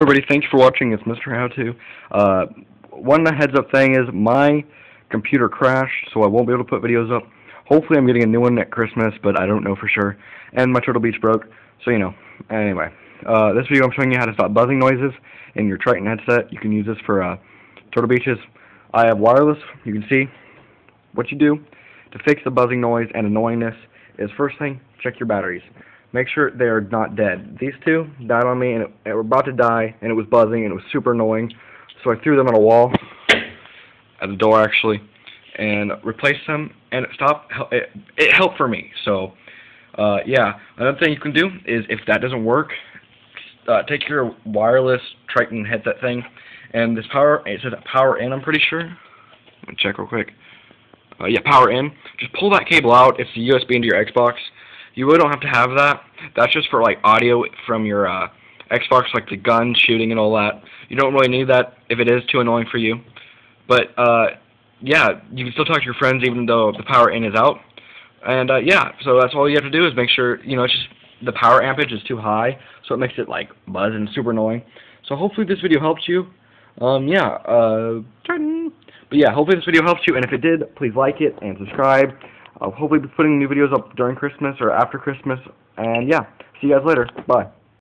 Everybody, thank you for watching. It's Mr. How To. One heads up thing is my computer crashed, so I won't be able to put videos up. Hopefully I'm getting a new one at Christmas, but I don't know for sure. And my Turtle Beach broke, so you know. Anyway, this video I'm showing you how to stop buzzing noises in your Triton headset. You can use this for Turtle Beaches. I have wireless. You can see what you do to fix the buzzing noise and annoyingness is, first thing, check your batteries. Make sure they are not dead. These two died on me, and they were about to die, and it was buzzing, and it was super annoying. So I threw them on a wall, at the door actually, and replaced them, and it stopped. It helped for me. So yeah, another thing you can do is, if that doesn't work, take your wireless Triton headset thing, and this power. It says power in. I'm pretty sure. Let me check real quick. Yeah, power in. Just pull that cable out. It's the USB into your Xbox. You really don't have to have that. That's just for like audio from your Xbox, like the gun shooting and all that. You don't really need that if it is too annoying for you. But yeah, you can still talk to your friends even though the power in is out. And yeah, so that's all you have to do is make sure, you know, it's just the power ampage is too high, so it makes it like buzz and super annoying. So hopefully this video helps you. Yeah, but yeah, hopefully this video helps you, and if it did, please like it and subscribe. I'll hopefully be putting new videos up during Christmas or after Christmas, and yeah, see you guys later. Bye.